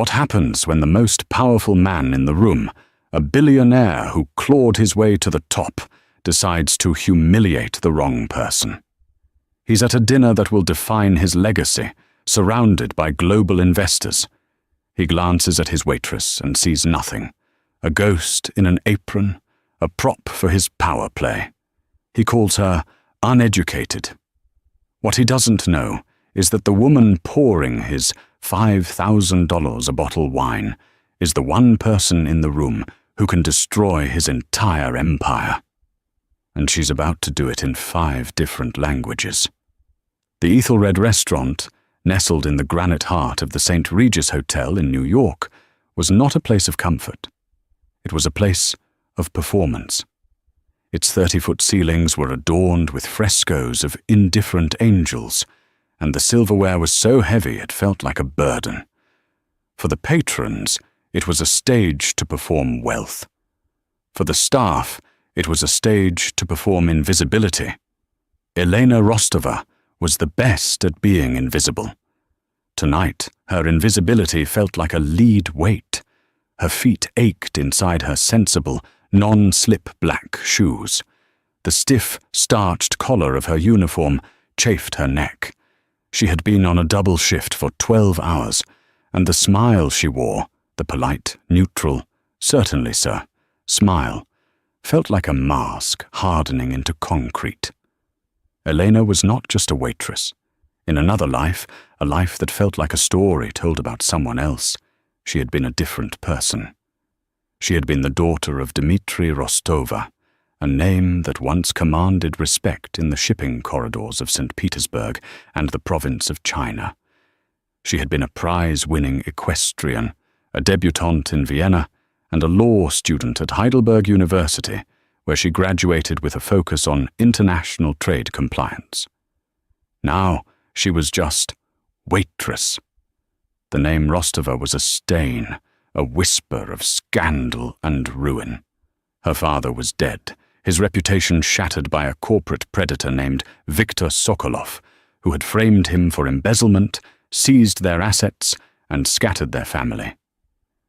What happens when the most powerful man in the room, a billionaire who clawed his way to the top, decides to humiliate the wrong person? He's at a dinner that will define his legacy, surrounded by global investors. He glances at his waitress and sees nothing. A ghost in an apron, a prop for his power play. He calls her uneducated. What he doesn't know is that the woman pouring his $5,000 a bottle wine is the one person in the room who can destroy his entire empire. And she's about to do it in 5 different languages. The Ethelred restaurant, nestled in the granite heart of the St. Regis Hotel in New York, was not a place of comfort. It was a place of performance. Its 30-foot ceilings were adorned with frescoes of indifferent angels, and the silverware was so heavy it felt like a burden. For the patrons, it was a stage to perform wealth. For the staff, it was a stage to perform invisibility. Elena Rostova was the best at being invisible. Tonight, her invisibility felt like a lead weight. Her feet ached inside her sensible, non-slip black shoes. The stiff, starched collar of her uniform chafed her neck. She had been on a double shift for 12 hours, and the smile she wore, the polite, neutral, "Certainly, sir," smile, felt like a mask hardening into concrete. Elena was not just a waitress. In another life, a life that felt like a story told about someone else, she had been a different person. She had been the daughter of Dmitri Rostova, a name that once commanded respect in the shipping corridors of St. Petersburg and the province of China. She had been a prize-winning equestrian, a debutante in Vienna, and a law student at Heidelberg University, where she graduated with a focus on international trade compliance. Now she was just Waitress. The name Rostova was a stain, a whisper of scandal and ruin. Her father was dead, his reputation shattered by a corporate predator named Viktor Sokolov, who had framed him for embezzlement, seized their assets, and scattered their family.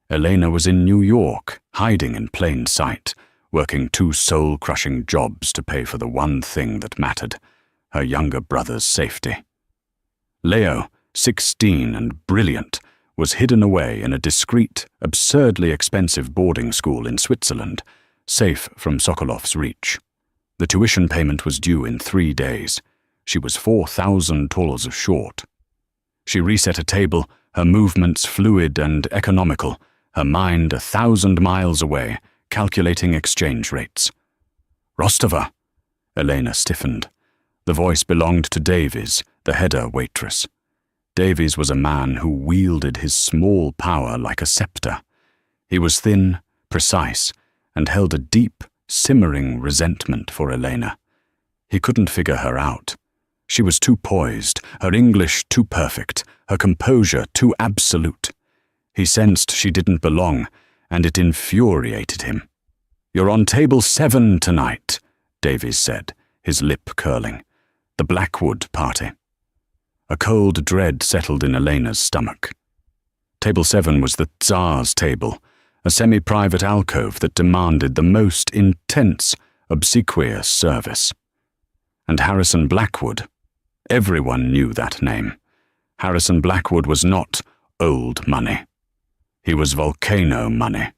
Elena was in New York, hiding in plain sight, working 2 soul-crushing jobs to pay for the one thing that mattered, her younger brother's safety. Leo, 16 and brilliant, was hidden away in a discreet, absurdly expensive boarding school in Switzerland, safe from Sokolov's reach. The tuition payment was due in 3 days. She was $4,000 short. She reset a table, her movements fluid and economical, her mind 1,000 miles away, calculating exchange rates. "Rostova!" Elena stiffened. The voice belonged to Davies, the header waitress. Davies was a man who wielded his small power like a scepter. He was thin, precise, and held a deep, simmering resentment for Elena. He couldn't figure her out. She was too poised, her English too perfect, her composure too absolute. He sensed she didn't belong, and it infuriated him. "You're on table 7 tonight," Davies said, his lip curling. "The Blackwood party." A cold dread settled in Elena's stomach. Table 7 was the Tsar's table, a semi-private alcove that demanded the most intense, obsequious service. And Harrison Blackwood, everyone knew that name. Harrison Blackwood was not old money. He was volcano money.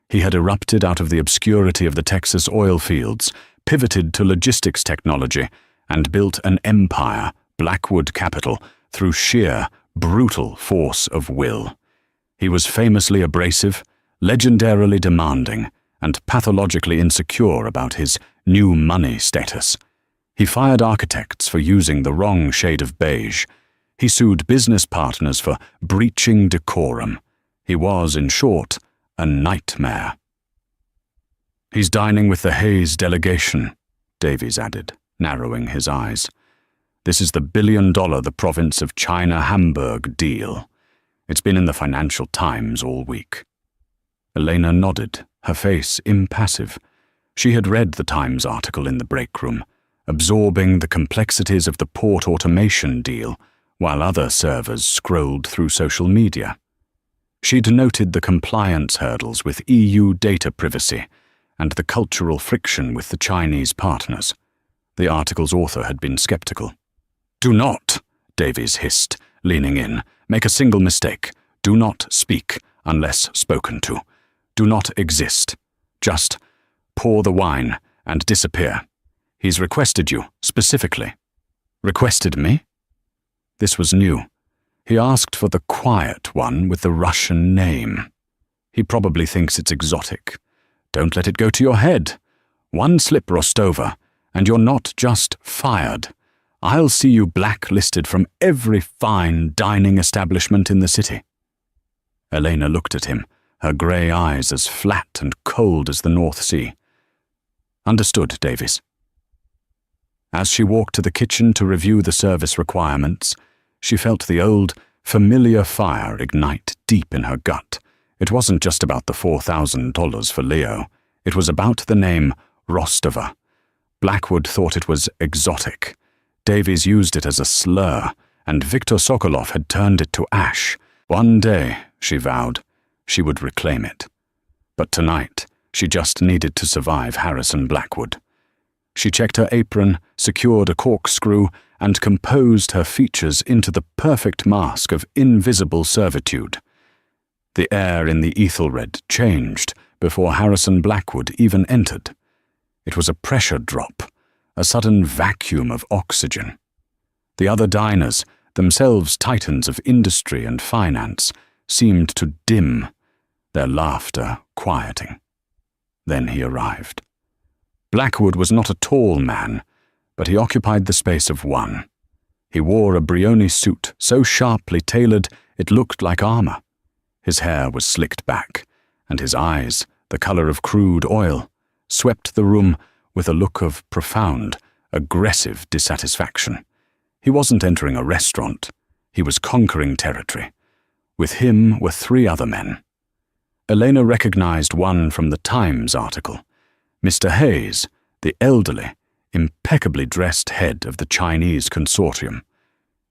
He had erupted out of the obscurity of the Texas oil fields, pivoted to logistics technology, and built an empire, Blackwood Capital, through sheer, brutal force of will. He was famously abrasive, legendarily demanding, and pathologically insecure about his new money status. He fired architects for using the wrong shade of beige. He sued business partners for breaching decorum. He was, in short, a nightmare. "He's dining with the Hayes delegation," Davies added, narrowing his eyes. "This is the $1 billion the province of China Hamburg deal. It's been in the Financial Times all week." Elena nodded, her face impassive. She had read the Times article in the break room, absorbing the complexities of the port automation deal, while other servers scrolled through social media. She'd noted the compliance hurdles with EU data privacy and the cultural friction with the Chinese partners. The article's author had been skeptical. "Do not," Davies hissed, leaning in, "make a single mistake. Do not speak unless spoken to. Do not exist. Just pour the wine and disappear. He's requested you, specifically." "Requested me?" This was new. He asked for the quiet one with the Russian name. He probably thinks it's exotic. Don't let it go to your head. One slip, Rostova, and you're not just fired. I'll see you blacklisted from every fine dining establishment in the city. Elena looked at him, her grey eyes as flat and cold as the North Sea. "Understood, Davies." As she walked to the kitchen to review the service requirements, she felt the old, familiar fire ignite deep in her gut. It wasn't just about the $4,000 for Leo. It was about the name Rostova. Blackwood thought it was exotic. Davies used it as a slur, and Viktor Sokolov had turned it to ash. One day, she vowed, she would reclaim it. But tonight, she just needed to survive Harrison Blackwood. She checked her apron, secured a corkscrew, and composed her features into the perfect mask of invisible servitude. The air in the Ethelred changed before Harrison Blackwood even entered. It was a pressure drop, a sudden vacuum of oxygen. The other diners, themselves titans of industry and finance, seemed to dim, their laughter quieting. Then he arrived. Blackwood was not a tall man, but he occupied the space of one. He wore a Brioni suit so sharply tailored it looked like armor. His hair was slicked back, and his eyes, the color of crude oil, swept the room with a look of profound, aggressive dissatisfaction. He wasn't entering a restaurant. He was conquering territory. With him were 3 other men. Elena recognized one from the Times article. Mr. Hayes, the elderly, impeccably dressed head of the Chinese consortium.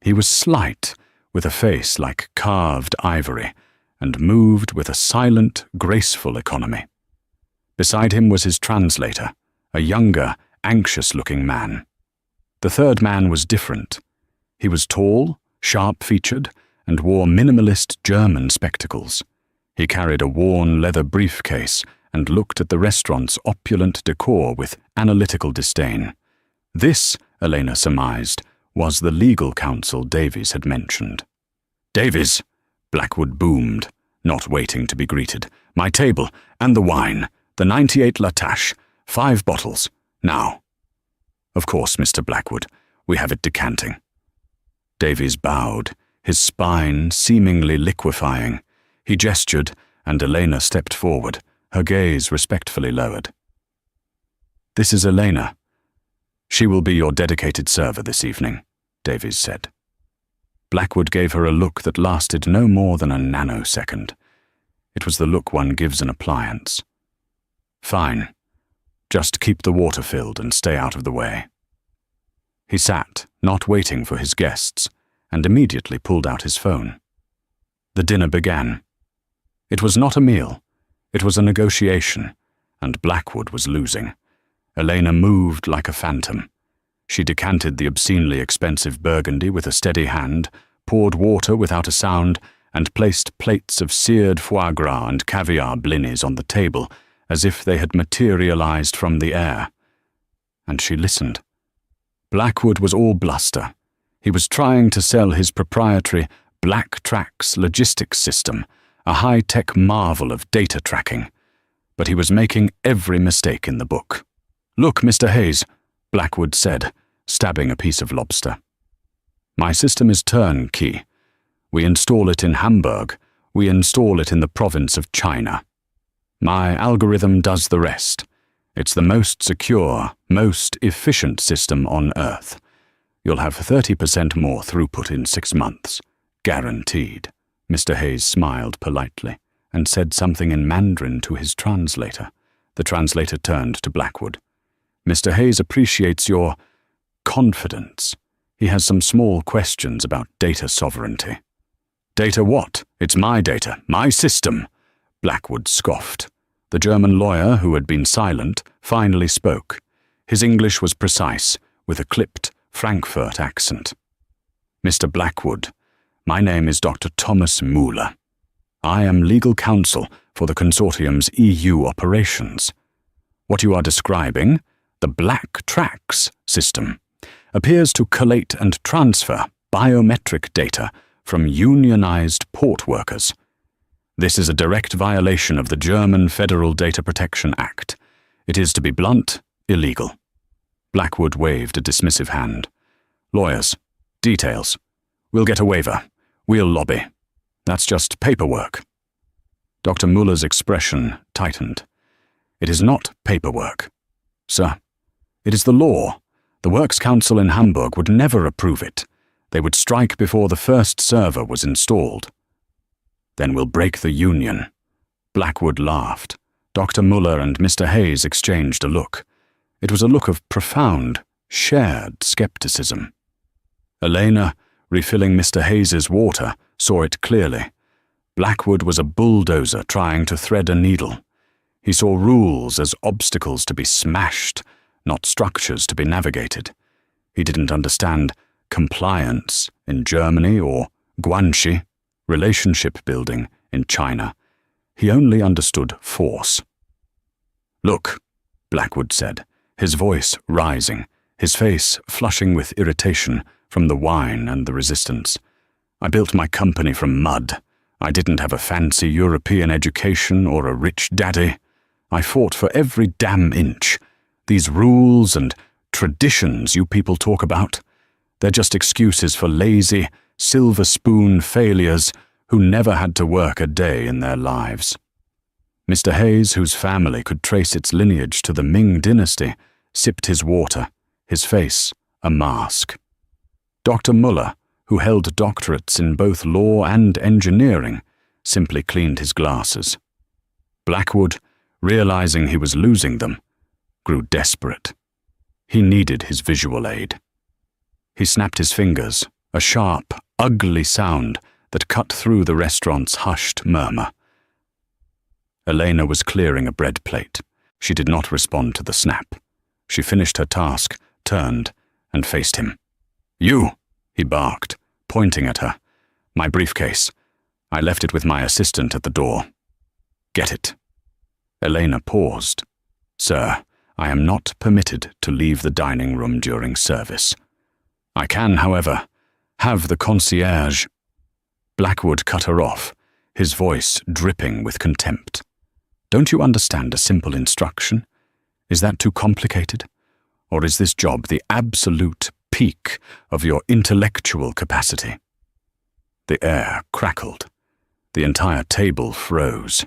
He was slight, with a face like carved ivory, and moved with a silent, graceful economy. Beside him was his translator, a younger, anxious-looking man. The third man was different. He was tall, sharp-featured, and wore minimalist German spectacles. He carried a worn leather briefcase and looked at the restaurant's opulent decor with analytical disdain. This, Elena surmised, was the legal counsel Davies had mentioned. "Davies!" Blackwood boomed, not waiting to be greeted. "My table, and the wine, the 98 Latache, 5 bottles, now." "Of course, Mr. Blackwood, we have it decanting." Davies bowed, his spine seemingly liquefying. He gestured, and Elena stepped forward, her gaze respectfully lowered. "This is Elena. She will be your dedicated server this evening," Davies said. Blackwood gave her a look that lasted no more than a nanosecond. It was the look one gives an appliance. "Fine. Just keep the water filled and stay out of the way." He sat, not waiting for his guests, and immediately pulled out his phone. The dinner began. It was not a meal. It was a negotiation, and Blackwood was losing. Elena moved like a phantom. She decanted the obscenely expensive burgundy with a steady hand, poured water without a sound, and placed plates of seared foie gras and caviar blinis on the table, as if they had materialized from the air. And she listened. Blackwood was all bluster. He was trying to sell his proprietary Black Tracks logistics system, a high-tech marvel of data tracking. But he was making every mistake in the book. "Look, Mr. Hayes," Blackwood said, stabbing a piece of lobster. "My system is turnkey. We install it in Hamburg. We install it in the province of China. My algorithm does the rest. It's the most secure, most efficient system on Earth. You'll have 30% more throughput in 6 months. Guaranteed." Mr. Hayes smiled politely and said something in Mandarin to his translator. The translator turned to Blackwood. "Mr. Hayes appreciates your confidence. He has some small questions about data sovereignty." Data what? It's my data, my system, Blackwood scoffed. The German lawyer, who had been silent, finally spoke. His English was precise, with a clipped Frankfurt accent. Mr. Blackwood, my name is Dr. Thomas Muller. I am legal counsel for the consortium's EU operations. What you are describing, the Black Tracks system, appears to collate and transfer biometric data from unionized port workers. This is a direct violation of the German Federal Data Protection Act. It is, to be blunt, illegal. Blackwood waved a dismissive hand. Lawyers. Details. We'll get a waiver. We'll lobby. That's just paperwork. Dr. Muller's expression tightened. It is not paperwork, sir. It is the law. The Works Council in Hamburg would never approve it. They would strike before the first server was installed. Then we'll break the union. Blackwood laughed. Dr. Muller and Mr. Hayes exchanged a look. It was a look of profound, shared skepticism. Elena, refilling Mr. Hayes's water, saw it clearly. Blackwood was a bulldozer trying to thread a needle. He saw rules as obstacles to be smashed, not structures to be navigated. He didn't understand compliance in Germany or guanxi, relationship building in China. He only understood force. Look, Blackwood said, his voice rising, his face flushing with irritation from the wine and the resistance. I built my company from mud. I didn't have a fancy European education or a rich daddy. I fought for every damn inch. These rules and traditions you people talk about, they're just excuses for lazy, silver spoon failures who never had to work a day in their lives. Mr. Hayes, whose family could trace its lineage to the Ming dynasty, sipped his water, his face a mask. Dr. Muller, who held doctorates in both law and engineering, simply cleaned his glasses. Blackwood, realizing he was losing them, grew desperate. He needed his visual aid. He snapped his fingers, a sharp, ugly sound that cut through the restaurant's hushed murmur. Elena was clearing a bread plate. She did not respond to the snap. She finished her task, turned, and faced him. You, he barked, pointing at her. My briefcase. I left it with my assistant at the door. Get it. Elena paused. Sir, I am not permitted to leave the dining room during service. I can, however, have the concierge. Blackwood cut her off, his voice dripping with contempt. Don't you understand a simple instruction? Is that too complicated? Or is this job the absolute peak of your intellectual capacity? The air crackled. The entire table froze.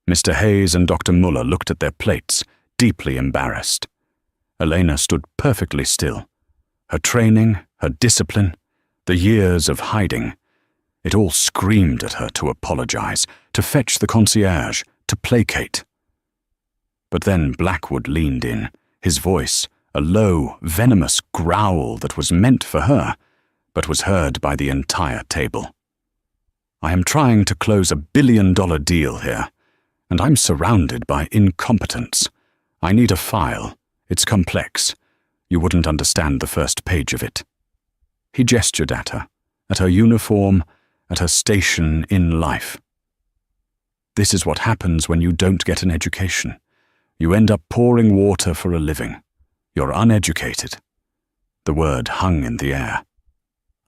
Mr. Hayes and Dr. Muller looked at their plates, deeply embarrassed. Elena stood perfectly still. Her training, her discipline, the years of hiding, it all screamed at her to apologize, to fetch the concierge, to placate. But then Blackwood leaned in, his voice a low, venomous growl that was meant for her, but was heard by the entire table. I am trying to close $1 billion deal here, and I'm surrounded by incompetence. I need a file. It's complex. You wouldn't understand the first page of it. He gestured at her uniform, at her station in life. This is what happens when you don't get an education. You end up pouring water for a living. You're uneducated. The word hung in the air.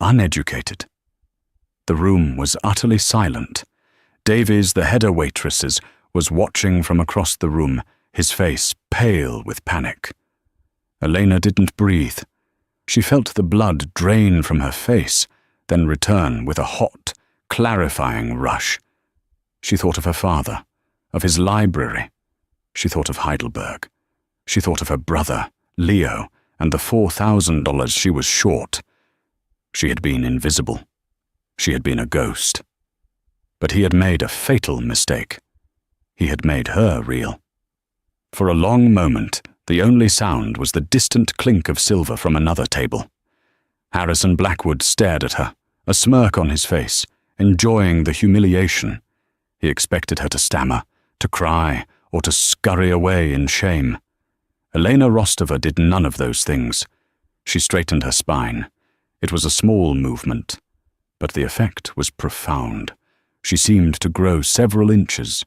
Uneducated. The room was utterly silent. Davies, the head of Waitresses, was watching from across the room, his face pale with panic. Elena didn't breathe. She felt the blood drain from her face, then return with a hot, clarifying rush. She thought of her father, of his library. She thought of Heidelberg. She thought of her brother, Leo, and the $4,000 she was short. She had been invisible. She had been a ghost. But he had made a fatal mistake. He had made her real. For a long moment, the only sound was the distant clink of silver from another table. Harrison Blackwood stared at her, a smirk on his face, enjoying the humiliation. He expected her to stammer, to cry, or to scurry away in shame. Elena Rostova did none of those things. She straightened her spine. It was a small movement, but the effect was profound. She seemed to grow several inches.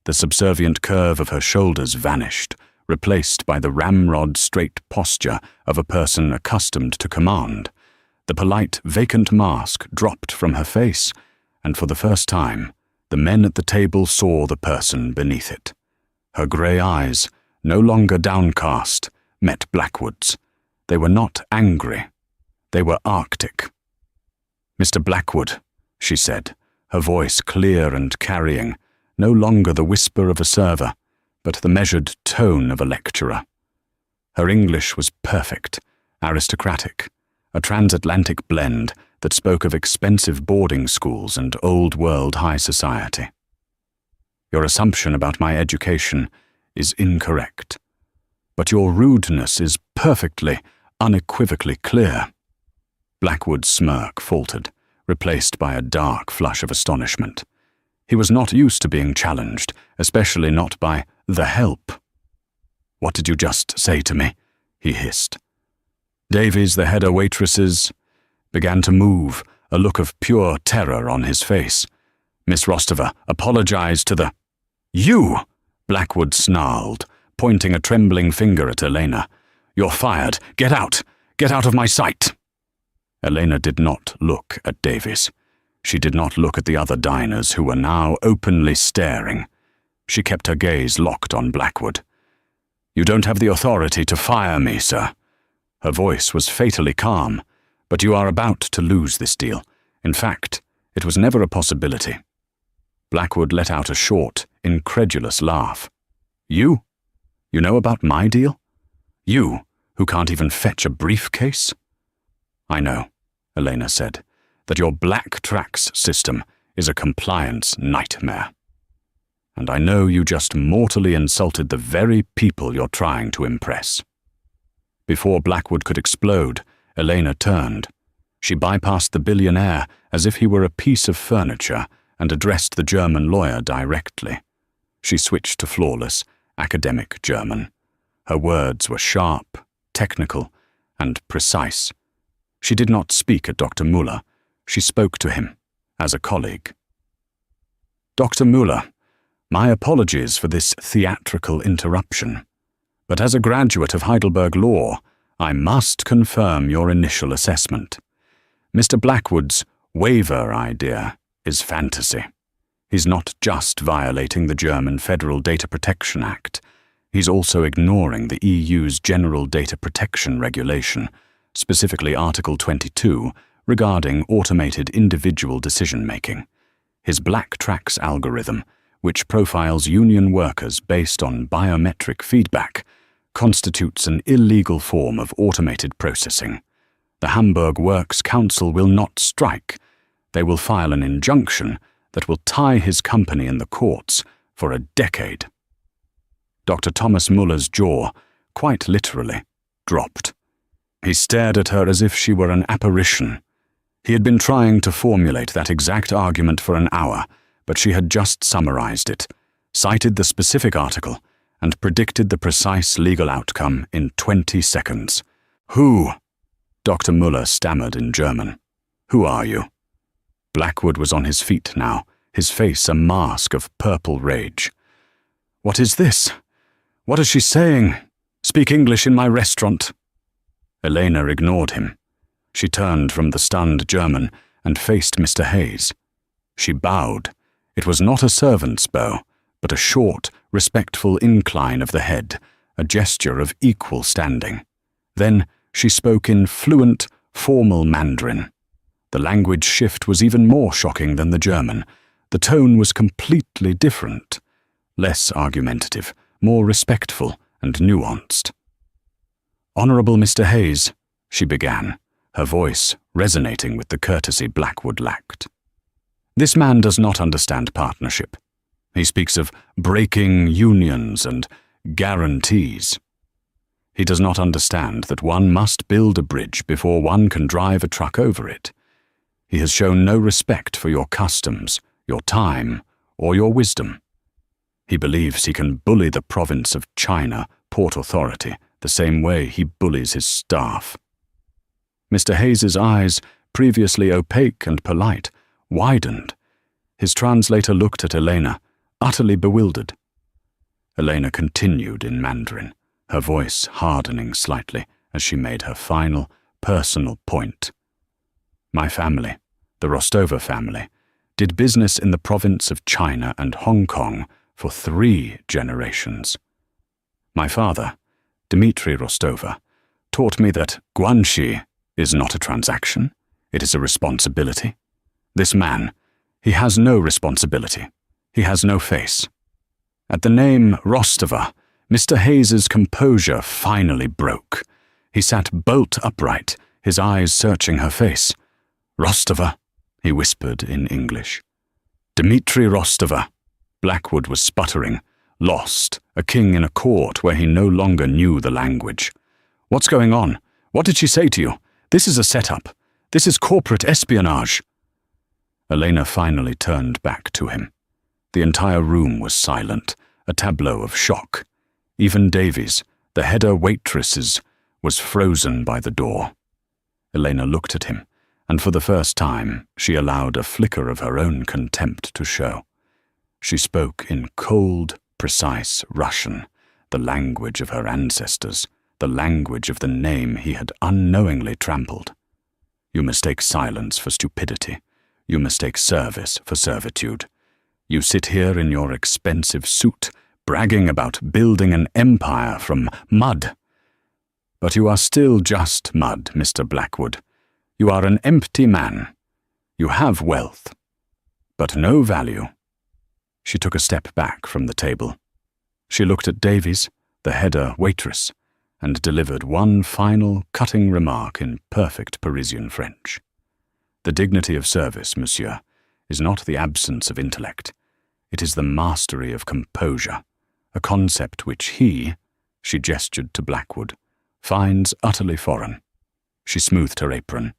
The subservient curve of her shoulders vanished, replaced by the ramrod-straight posture of a person accustomed to command. The polite, vacant mask dropped from her face, and for the first time, the men at the table saw the person beneath it. Her grey eyes, no longer downcast, met Blackwood's. They were not angry. They were arctic. "Mr. Blackwood," she said, her voice clear and carrying, no longer the whisper of a server, but the measured tone of a lecturer. Her English was perfect, aristocratic, a transatlantic blend that spoke of expensive boarding schools and old-world high society. "Your assumption about my education is incorrect, but your rudeness is perfectly, unequivocally clear." Blackwood's smirk faltered, replaced by a dark flush of astonishment. He was not used to being challenged, especially not by the help. "What did you just say to me?" he hissed. Davies, the head of Waitresses, began to move, a look of pure terror on his face. "Miss Rostova, apologize to the—" "You!" Blackwood snarled, pointing a trembling finger at Elena. "You're fired. Get out! Get out of my sight!" Elena did not look at Davies. She did not look at the other diners who were now openly staring. She kept her gaze locked on Blackwood. "You don't have the authority to fire me, sir." Her voice was fatally calm. "But you are about to lose this deal. In fact, it was never a possibility." Blackwood let out a short, incredulous laugh. "You? You know about my deal? You, who can't even fetch a briefcase?" "I know," Elena said, "that your Black Tracks system is a compliance nightmare. And I know you just mortally insulted the very people you're trying to impress." Before Blackwood could explode, Elena turned. She bypassed the billionaire as if he were a piece of furniture and addressed the German lawyer directly. She switched to flawless, academic German. Her words were sharp, technical, and precise. She did not speak at Dr. Müller. She spoke to him as a colleague. "Dr. Müller, my apologies for this theatrical interruption, but as a graduate of Heidelberg Law, I must confirm your initial assessment. Mr. Blackwood's waiver idea is fantasy. He's not just violating the German Federal Data Protection Act. He's also ignoring the EU's General Data Protection Regulation, specifically Article 22, regarding automated individual decision-making. His Black Tracks algorithm, which profiles union workers based on biometric feedback, constitutes an illegal form of automated processing. The Hamburg Works Council will not strike. They will file an injunction that will tie his company in the courts for a decade." Dr. Thomas Muller's jaw, quite literally, dropped. He stared at her as if she were an apparition. He had been trying to formulate that exact argument for an hour, but she had just summarized it, cited the specific article, and predicted the precise legal outcome in 20 seconds. "Who?" Dr. Müller stammered in German. "Who are you?" Blackwood was on his feet now, his face a mask of purple rage. "What is this? What is she saying? Speak English in my restaurant." Elena ignored him. She turned from the stunned German and faced Mr. Hayes. She bowed. It was not a servant's bow, but a short, respectful incline of the head, a gesture of equal standing. Then she spoke in fluent, formal Mandarin. The language shift was even more shocking than the German. The tone was completely different, less argumentative, more respectful and nuanced. "Honorable Mr. Hayes," she began, her voice resonating with the courtesy Blackwood lacked. "This man does not understand partnership. He speaks of breaking unions and guarantees. He does not understand that one must build a bridge before one can drive a truck over it. He has shown no respect for your customs, your time, or your wisdom. He believes he can bully the province of China Port Authority the same way he bullies his staff. Mr. Hayes's eyes, previously opaque and polite, widened. His translator looked at Elena, utterly bewildered. Elena continued in Mandarin, her voice hardening slightly as she made her final, personal point. My family, the Rostova family, did business in the province of China and Hong Kong for 3 generations. My father, Dmitri Rostova, taught me that guanxi is not a transaction, it is a responsibility. This man, he has no responsibility. He has no face. At the name Rostova, Mr. Hayes's composure finally broke. He sat bolt upright, his eyes searching her face. Rostova, he whispered in English. Dmitri Rostova. Blackwood was sputtering, lost, a king in a court where he no longer knew the language. What's going on? What did she say to you? This is a setup. This is corporate espionage. Elena finally turned back to him. The entire room was silent, a tableau of shock. Even Davies, the header Waitresses, was frozen by the door. Elena looked at him, and for the first time she allowed a flicker of her own contempt to show. She spoke in cold, precise Russian, the language of her ancestors, the language of the name he had unknowingly trampled. You mistake silence for stupidity. You mistake service for servitude. You sit here in your expensive suit, bragging about building an empire from mud. But you are still just mud, Mr. Blackwood. You are an empty man. You have wealth, but no value. She took a step back from the table. She looked at Davies, the header Waitress, and delivered one final cutting remark in perfect Parisian French. The dignity of service, monsieur, is not the absence of intellect. It is the mastery of composure, a concept which he, she gestured to Blackwood, finds utterly foreign. She smoothed her apron.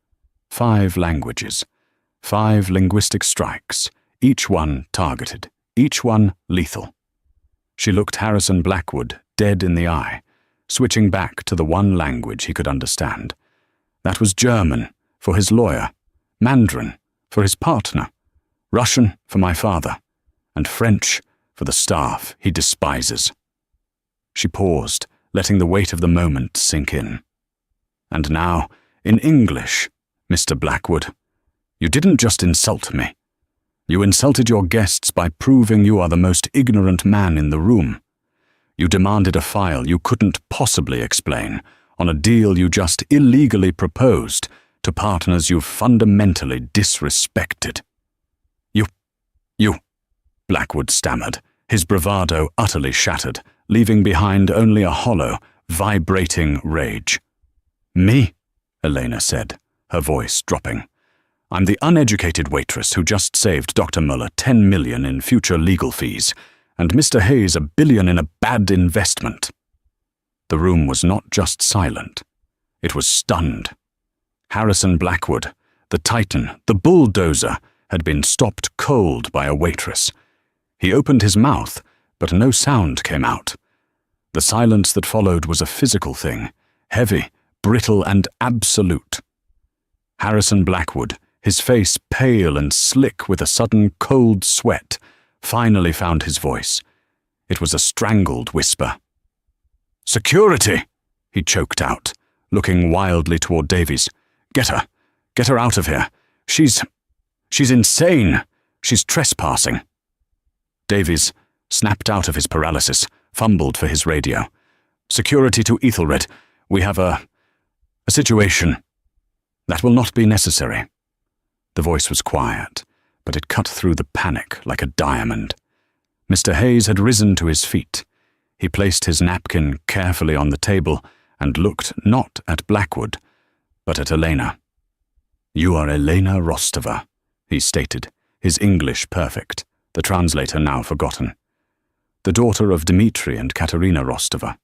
5 languages, 5 linguistic strikes, each one targeted, each one lethal. She looked Harrison Blackwood dead in the eye, switching back to the one language he could understand. That was German for his lawyer, Mandarin for his partner, Russian for my father, and French for the staff he despises. She paused, letting the weight of the moment sink in. And now, in English, Mr. Blackwood, you didn't just insult me. You insulted your guests by proving you are the most ignorant man in the room. You demanded a file you couldn't possibly explain on a deal you just illegally proposed to partners you've fundamentally disrespected. You, Blackwood stammered, his bravado utterly shattered, leaving behind only a hollow, vibrating rage. Me, Elena said, her voice dropping. I'm the uneducated waitress who just saved Dr. Muller 10 million in future legal fees, and Mr. Hayes $1 billion in a bad investment. The room was not just silent. It was stunned. Harrison Blackwood, the titan, the bulldozer, had been stopped cold by a waitress. He opened his mouth, but no sound came out. The silence that followed was a physical thing, heavy, brittle, and absolute. Harrison Blackwood, his face pale and slick with a sudden cold sweat, finally found his voice. It was a strangled whisper. "Security!" he choked out, looking wildly toward Davies. Get her out of here. She's insane. She's trespassing." Davies snapped out of his paralysis, fumbled for his radio. "Security to Ethelred. We have a situation." "That will not be necessary." The voice was quiet, but it cut through the panic like a diamond. Mr. Hayes had risen to his feet. He placed his napkin carefully on the table and looked not at Blackwood, but at Elena. "You are Elena Rostova," he stated, his English perfect, the translator now forgotten. "The daughter of Dmitri and Katerina Rostova."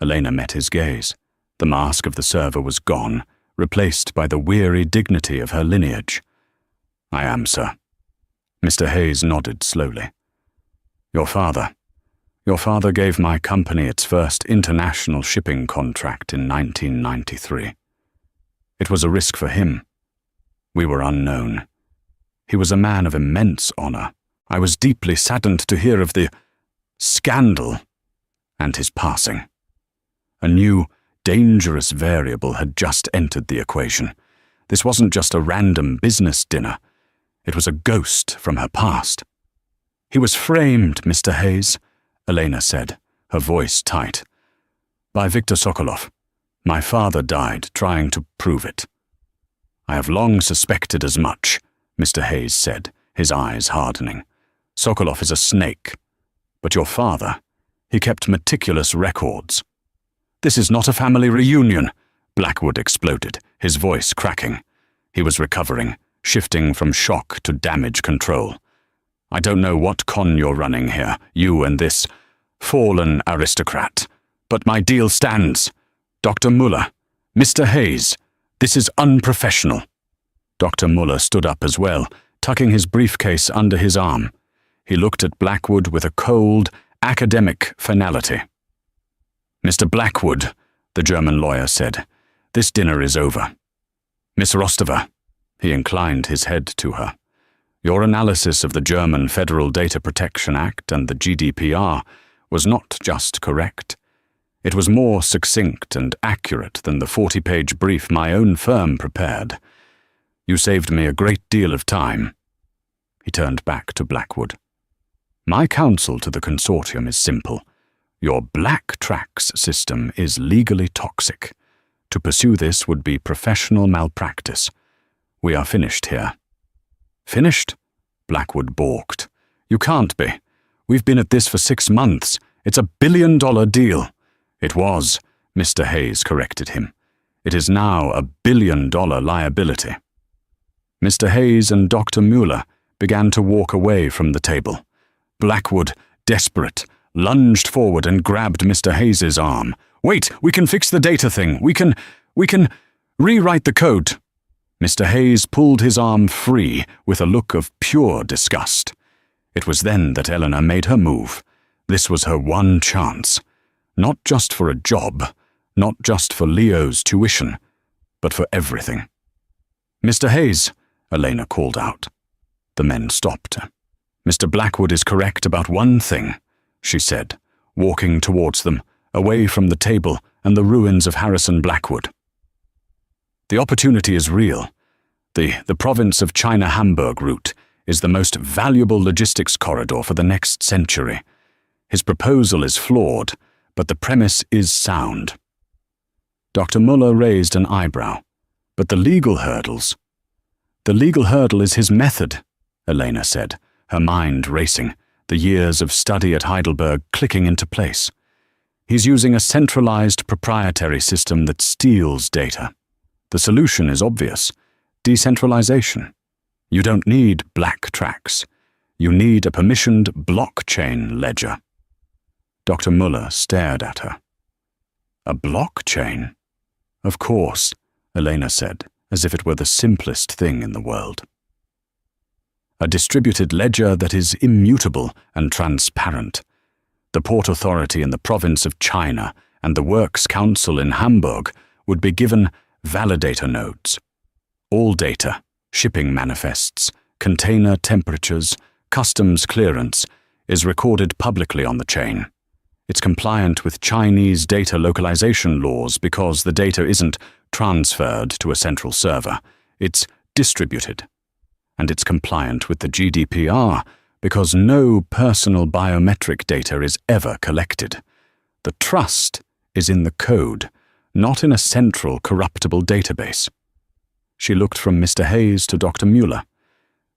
Elena met his gaze. The mask of the server was gone, replaced by the weary dignity of her lineage. "I am, sir." Mr. Hayes nodded slowly. Your father gave my company its first international shipping contract in 1993. It was a risk for him. We were unknown. He was a man of immense honor. I was deeply saddened to hear of the scandal and his passing. A new, dangerous variable had just entered the equation. This wasn't just a random business dinner. It was a ghost from her past. "He was framed, Mr. Hayes," Elena said, her voice tight. "By Viktor Sokolov. My father died trying to prove it." "I have long suspected as much," Mr. Hayes said, his eyes hardening. "Sokolov is a snake. But your father, he kept meticulous records." "This is not a family reunion," Blackwood exploded, his voice cracking. He was recovering, shifting from shock to damage control. "I don't know what con you're running here, you and this fallen aristocrat, but my deal stands. Dr. Muller, Mr. Hayes, this is unprofessional." Dr. Muller stood up as well, tucking his briefcase under his arm. He looked at Blackwood with a cold, academic finality. "Mr. Blackwood," the German lawyer said, "this dinner is over. Miss Rostova," he inclined his head to her, "your analysis of the German Federal Data Protection Act and the GDPR was not just correct. It was more succinct and accurate than the 40-page brief my own firm prepared. You saved me a great deal of time." He turned back to Blackwood. "My counsel to the consortium is simple. Your Black Tracks system is legally toxic. To pursue this would be professional malpractice. We are finished here." "Finished?" Blackwood balked. "You can't be. We've been at this for 6 months. It's a billion-dollar deal." "It was," Mr. Hayes corrected him. "It is now a billion-dollar liability." Mr. Hayes and Dr. Muller began to walk away from the table. Blackwood, desperate, lunged forward and grabbed Mr. Hayes's arm. "Wait, we can fix the data thing. We can rewrite the code." Mr. Hayes pulled his arm free with a look of pure disgust. It was then that Elena made her move. This was her one chance. Not just for a job, not just for Leo's tuition, but for everything. "Mr. Hayes," Elena called out. The men stopped her. "Mr. Blackwood is correct about one thing," she said, walking towards them, away from the table and the ruins of Harrison Blackwood. "The opportunity is real. The province of China-Hamburg route is the most valuable logistics corridor for the next century. His proposal is flawed, but the premise is sound." Dr. Muller raised an eyebrow. "But the legal hurdles—" "The legal hurdle is his method," Elena said, her mind racing, the years of study at Heidelberg clicking into place. "He's using a centralized proprietary system that steals data. The solution is obvious: decentralization. You don't need black tracks. You need a permissioned blockchain ledger." Dr. Muller stared at her. "A blockchain?" "Of course," Elena said, as if it were the simplest thing in the world. "A distributed ledger that is immutable and transparent. The Port Authority in the province of China and the Works Council in Hamburg would be given validator nodes. All data, shipping manifests, container temperatures, customs clearance, is recorded publicly on the chain. It's compliant with Chinese data localization laws because the data isn't transferred to a central server. It's distributed. And it's compliant with the GDPR because no personal biometric data is ever collected. The trust is in the code, not in a central corruptible database." She looked from Mr. Hayes to Dr. Muller.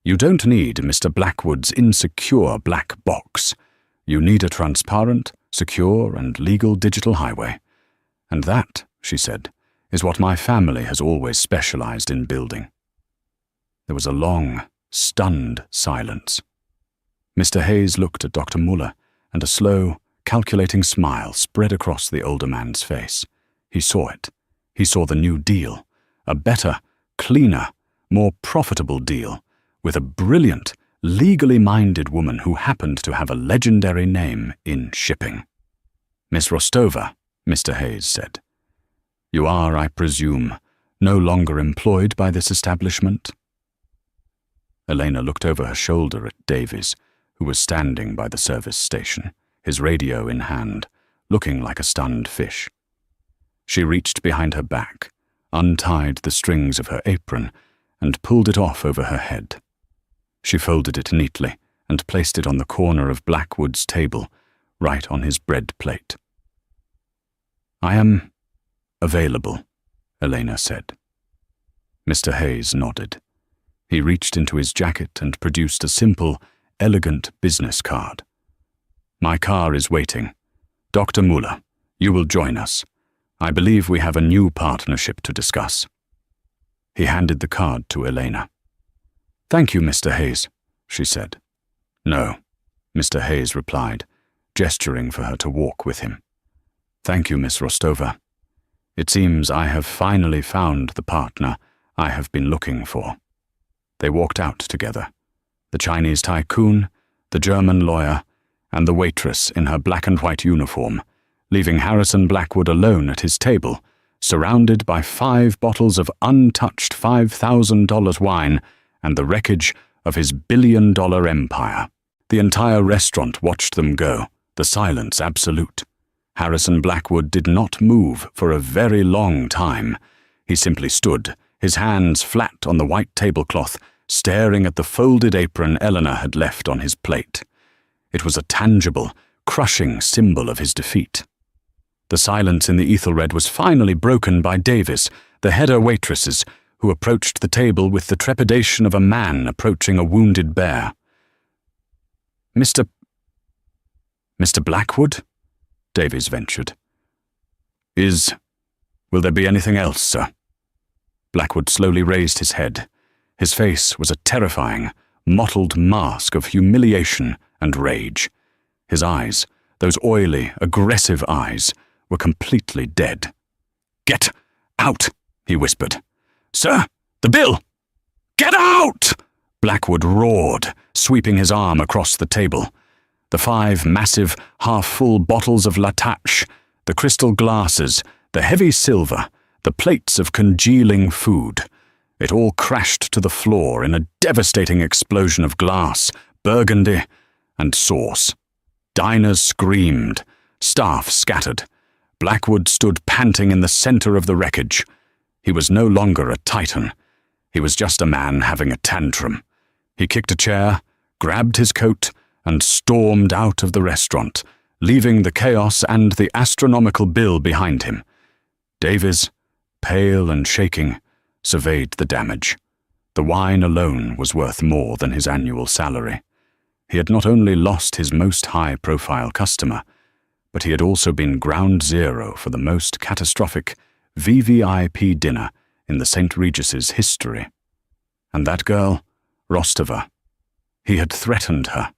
"You don't need Mr. Blackwood's insecure black box. You need a transparent, secure, and legal digital highway. And that," she said, "is what my family has always specialized in building." There was a long, stunned silence. Mr. Hayes looked at Dr. Muller, and a slow, calculating smile spread across the older man's face. He saw it. He saw the new deal, a better, cleaner, more profitable deal with a brilliant, legally minded woman who happened to have a legendary name in shipping. "Miss Rostova," Mr. Hayes said. "You are, I presume, no longer employed by this establishment?" Elena looked over her shoulder at Davies, who was standing by the service station, his radio in hand, looking like a stunned fish. She reached behind her back, untied the strings of her apron, and pulled it off over her head. She folded it neatly and placed it on the corner of Blackwood's table, right on his bread plate. "I am available," Elena said. Mr. Hayes nodded. He reached into his jacket and produced a simple, elegant business card. "My car is waiting. Dr. Muller, you will join us. I believe we have a new partnership to discuss." He handed the card to Elena. "Thank you, Mr. Hayes," she said. "No," Mr. Hayes replied, gesturing for her to walk with him. "Thank you, Miss Rostova. It seems I have finally found the partner I have been looking for." They walked out together, the Chinese tycoon, the German lawyer, and the waitress in her black and white uniform, leaving Harrison Blackwood alone at his table, surrounded by 5 bottles of untouched $5,000 wine and the wreckage of his billion-dollar empire. The entire restaurant watched them go, the silence absolute. Harrison Blackwood did not move for a very long time. He simply stood, his hands flat on the white tablecloth, staring at the folded apron Elena had left on his plate. It was a tangible, crushing symbol of his defeat. The silence in the Ethelred was finally broken by Davies, the header waitresses, who approached the table with the trepidation of a man approaching a wounded bear. Mr. Blackwood?" Davies ventured. Will there be anything else, sir?" Blackwood slowly raised his head. His face was a terrifying, mottled mask of humiliation and rage. His eyes, those oily, aggressive eyes, were completely dead. "Get out," he whispered. "Sir, the bill!" "Get out!" Blackwood roared, sweeping his arm across the table. The 5 massive, half-full bottles of Latache, the crystal glasses, the heavy silver, the plates of congealing food. It all crashed to the floor in a devastating explosion of glass, burgundy, and sauce. Diners screamed. Staff scattered. Blackwood stood panting in the center of the wreckage. He was no longer a titan. He was just a man having a tantrum. He kicked a chair, grabbed his coat, and stormed out of the restaurant, leaving the chaos and the astronomical bill behind him. Davies, pale and shaking, surveyed the damage. The wine alone was worth more than his annual salary. He had not only lost his most high-profile customer, but he had also been ground zero for the most catastrophic VVIP dinner in the St. Regis's history. And that girl, Rostova, he had threatened her.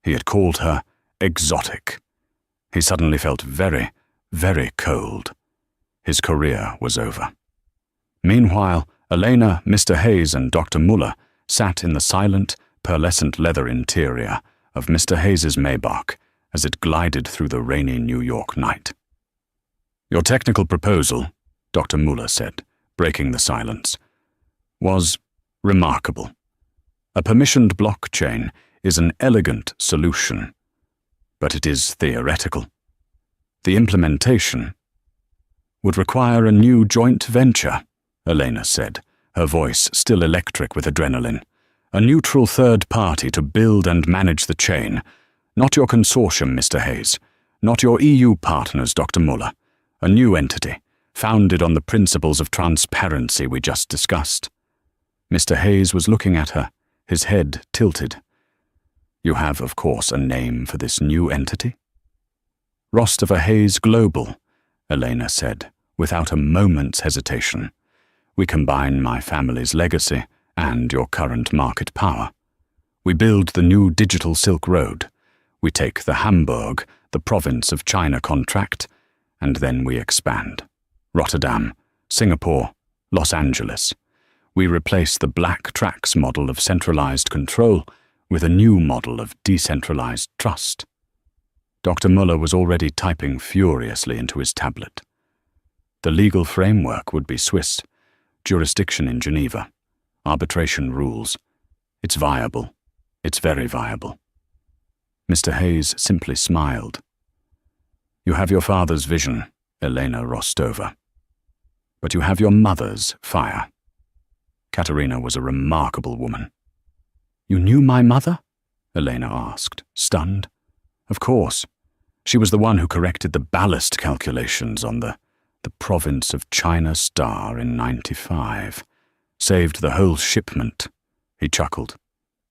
He had called her exotic. He suddenly felt very, very cold. His career was over. Meanwhile, Elena, Mr. Hayes, and Dr. Muller sat in the silent, pearlescent leather interior of Mr. Hayes's Maybach as it glided through the rainy New York night. "Your technical proposal," Dr. Muller said, breaking the silence, "was remarkable. A permissioned blockchain is an elegant solution, but it is theoretical. The implementation would require a new joint venture," Elena said, her voice still electric with adrenaline. "A neutral third party to build and manage the chain. Not your consortium, Mr. Hayes. Not your EU partners, Dr. Muller. A new entity, founded on the principles of transparency we just discussed." Mr. Hayes was looking at her, his head tilted. "You have, of course, a name for this new entity?" "Rostova Hayes Global," Elena said, without a moment's hesitation. "We combine my family's legacy and your current market power. We build the new digital Silk Road. We take the Hamburg, the province of China contract, and then we expand. Rotterdam, Singapore, Los Angeles. We replace the black tracks model of centralized control with a new model of decentralized trust. Dr. Muller was already typing furiously into his tablet. The legal framework would be Swiss, jurisdiction in Geneva, arbitration rules. It's viable. It's very viable. Mr. Hayes simply smiled. You have your father's vision, Elena Rostova. But you have your mother's fire. Katerina was a remarkable woman. You knew my mother? Elena asked, stunned. Of course. She was the one who corrected the ballast calculations on the province of China Star in '95. Saved the whole shipment. He chuckled.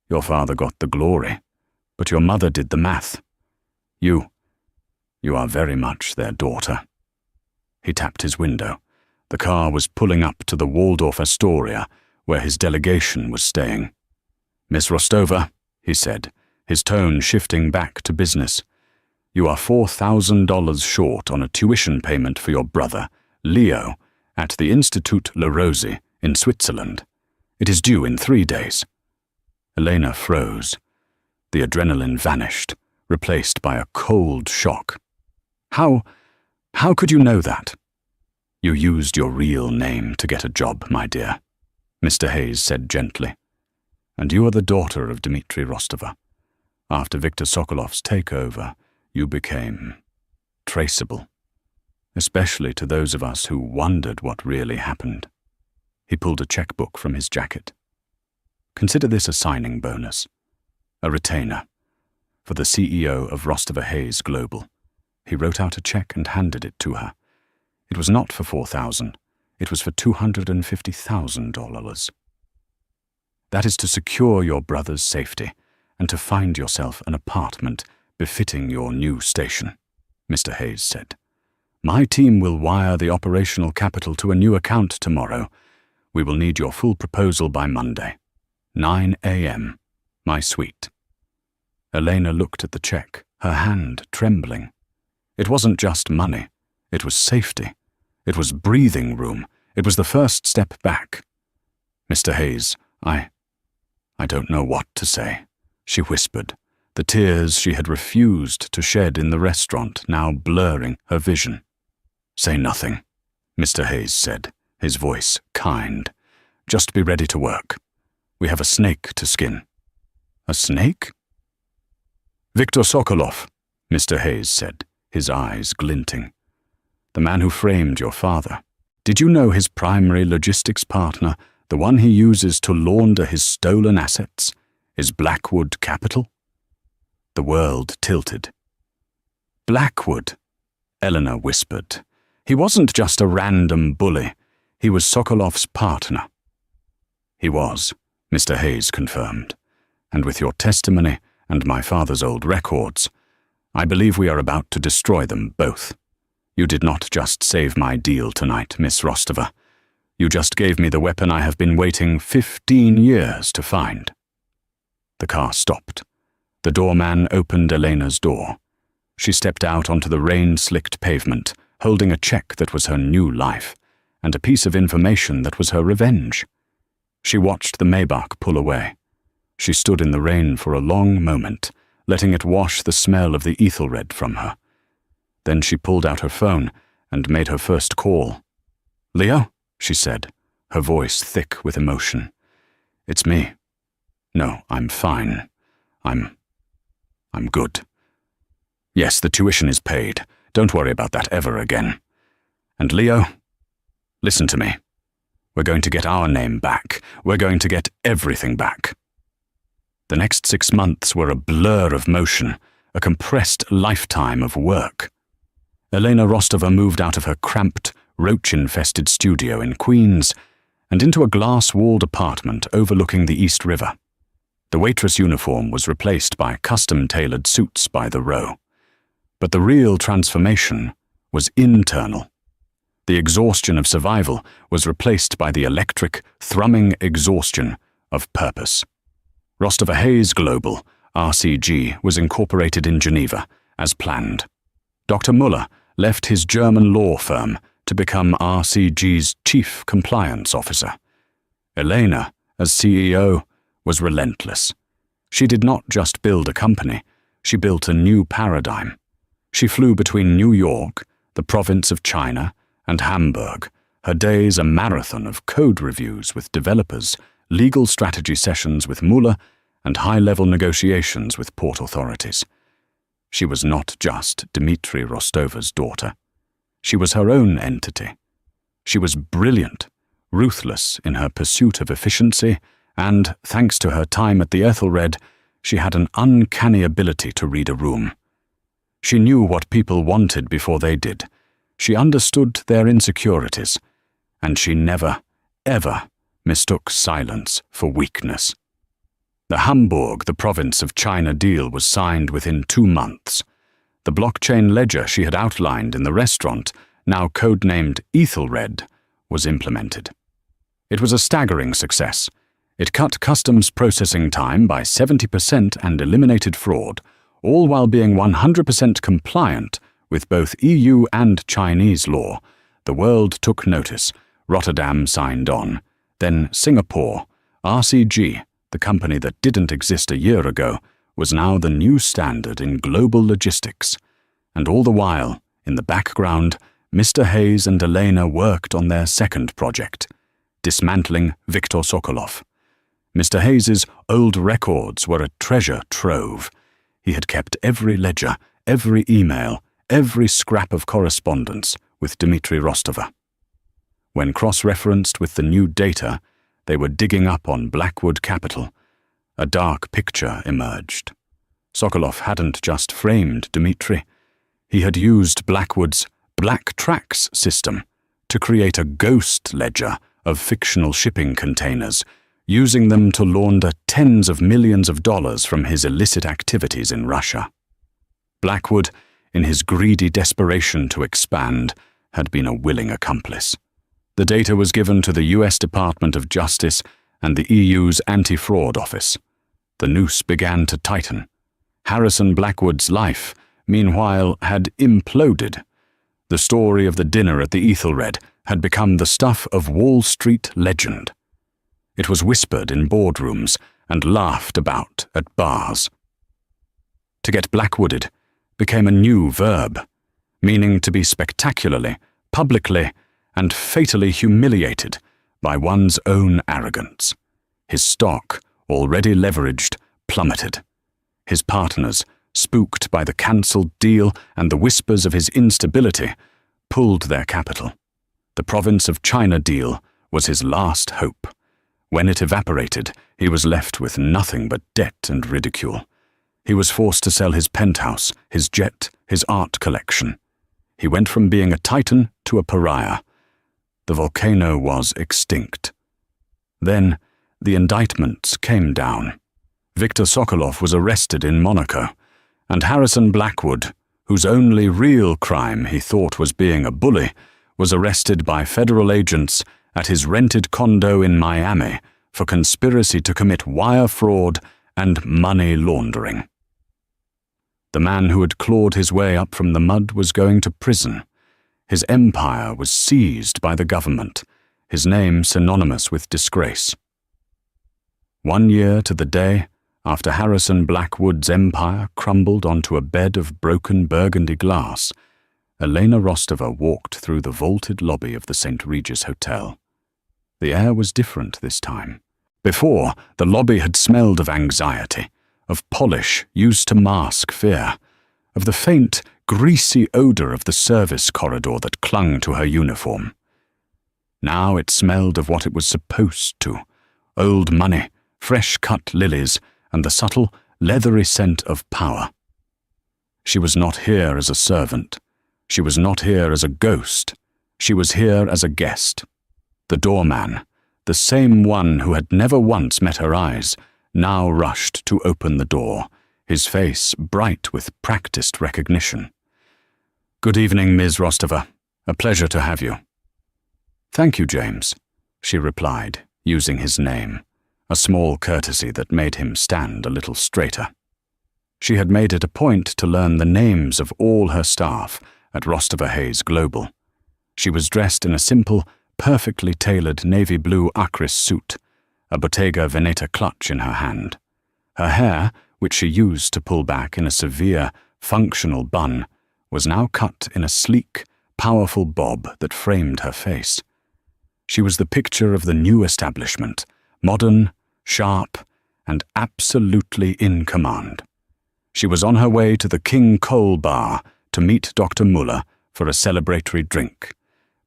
Your father got the glory, but your mother did the math. You are very much their daughter. He tapped his window. The car was pulling up to the Waldorf Astoria, where his delegation was staying. Miss Rostova, he said, his tone shifting back to business. You are $4,000 short on a tuition payment for your brother, Leo, at the Institut La Rose in Switzerland. It is due in 3 days. Elena froze. The adrenaline vanished, replaced by a cold shock. How could you know that? You used your real name to get a job, my dear, Mr. Hayes said gently. And you are the daughter of Dmitri Rostova. After Viktor Sokolov's takeover, you became traceable, especially to those of us who wondered what really happened. He pulled a checkbook from his jacket. Consider this a signing bonus, a retainer, for the CEO of Rostova Hayes Global. He wrote out a check and handed it to her. It was not for $4,000. It was for $250,000. That is to secure your brother's safety and to find yourself an apartment befitting your new station, Mr. Hayes said. My team will wire the operational capital to a new account tomorrow. We will need your full proposal by Monday. 9 a.m. My suite. Elena looked at the check, her hand trembling. It wasn't just money. It was safety. It was breathing room. It was the first step back. Mr. Hayes, I don't know what to say, she whispered, the tears she had refused to shed in the restaurant now blurring her vision. Say nothing, Mr. Hayes said, his voice kind. Just be ready to work. We have a snake to skin. A snake? Viktor Sokolov, Mr. Hayes said, his eyes glinting. The man who framed your father. Did you know his primary logistics partner, the one he uses to launder his stolen assets, is Blackwood Capital? The world tilted. Blackwood, Elena whispered. He wasn't just a random bully. He was Sokolov's partner. He was, Mr. Hayes confirmed. And with your testimony and my father's old records, I believe we are about to destroy them both. You did not just save my deal tonight, Miss Rostova. You just gave me the weapon I have been waiting 15 years to find. The car stopped. The doorman opened Elena's door. She stepped out onto the rain-slicked pavement, holding a check that was her new life, and a piece of information that was her revenge. She watched the Maybach pull away. She stood in the rain for a long moment, letting it wash the smell of the Ethelred from her. Then she pulled out her phone and made her first call. Leo, she said, her voice thick with emotion. It's me. No, I'm fine. I'm good. Yes, the tuition is paid. Don't worry about that ever again. And Leo, listen to me. We're going to get our name back. We're going to get everything back. The next 6 months were a blur of motion, a compressed lifetime of work. Elena Rostova moved out of her cramped, roach-infested studio in Queens and into a glass-walled apartment overlooking the East River. The waitress uniform was replaced by custom-tailored suits by the row. But the real transformation was internal. The exhaustion of survival was replaced by the electric, thrumming exhaustion of purpose. Rostova Hayes Global, RCG, was incorporated in Geneva, as planned. Dr. Muller left his German law firm to become RCG's chief compliance officer. Elena, as CEO, was relentless. She did not just build a company, she built a new paradigm. She flew between New York, the province of China, and Hamburg, her days a marathon of code reviews with developers, legal strategy sessions with Mueller, and high-level negotiations with port authorities. She was not just Dmitry Rostova's daughter. She was her own entity. She was brilliant, ruthless in her pursuit of efficiency, and, thanks to her time at the Ethelred, she had an uncanny ability to read a room. She knew what people wanted before they did. She understood their insecurities, and she never, ever mistook silence for weakness. The Hamburg, the province of China deal was signed within 2 months. The blockchain ledger she had outlined in the restaurant, now codenamed Ethelred, was implemented. It was a staggering success. It cut customs processing time by 70% and eliminated fraud, all while being 100% compliant with both EU and Chinese law. The world took notice. Rotterdam signed on. Then Singapore, RCG, the company that didn't exist a year ago, was now the new standard in global logistics. And all the while, in the background, Mr. Hayes and Elena worked on their second project, dismantling Viktor Sokolov. Mr. Hayes's old records were a treasure trove. He had kept every ledger, every email, every scrap of correspondence with Dmitry Rostova. When cross-referenced with the new data, they were digging up on Blackwood Capital. A dark picture emerged. Sokolov hadn't just framed Dmitry. He had used Blackwood's Black Tracks system to create a ghost ledger of fictional shipping containers, using them to launder tens of millions of dollars from his illicit activities in Russia. Blackwood, in his greedy desperation to expand, had been a willing accomplice. The data was given to the US Department of Justice and the EU's Anti-Fraud Office. The noose began to tighten. Harrison Blackwood's life, meanwhile, had imploded. The story of the dinner at the Ethelred had become the stuff of Wall Street legend. It was whispered in boardrooms and laughed about at bars. To get blackwooded became a new verb, meaning to be spectacularly, publicly, and fatally humiliated by one's own arrogance. His stock, already leveraged, plummeted. His partners, spooked by the cancelled deal and the whispers of his instability, pulled their capital. The province of China deal was his last hope. When it evaporated, he was left with nothing but debt and ridicule. He was forced to sell his penthouse, his jet, his art collection. He went from being a titan to a pariah. The volcano was extinct. Then, the indictments came down. Viktor Sokolov was arrested in Monaco, and Harrison Blackwood, whose only real crime he thought was being a bully, was arrested by federal agents at his rented condo in Miami for conspiracy to commit wire fraud and money laundering. The man who had clawed his way up from the mud was going to prison. His empire was seized by the government, his name synonymous with disgrace. 1 year to the day after Harrison Blackwood's empire crumbled onto a bed of broken burgundy glass, Elena Rostova walked through the vaulted lobby of the St. Regis Hotel. The air was different this time. Before, the lobby had smelled of anxiety, of polish used to mask fear, of the faint, greasy odor of the service corridor that clung to her uniform. Now it smelled of what it was supposed to: old money, fresh-cut lilies, and the subtle, leathery scent of power. She was not here as a servant. She was not here as a ghost. She was here as a guest. The doorman, the same one who had never once met her eyes, now rushed to open the door, his face bright with practiced recognition. "Good evening, Ms. Rostova. A pleasure to have you." "Thank you, James," she replied, using his name, a small courtesy that made him stand a little straighter. She had made it a point to learn the names of all her staff at Rostova Hayes Global. She was dressed in a simple, perfectly tailored navy blue Acris suit, a Bottega Veneta clutch in her hand. Her hair, which she used to pull back in a severe, functional bun, was now cut in a sleek, powerful bob that framed her face. She was the picture of the new establishment, modern, sharp, and absolutely in command. She was on her way to the King Cole Bar to meet Dr. Muller for a celebratory drink,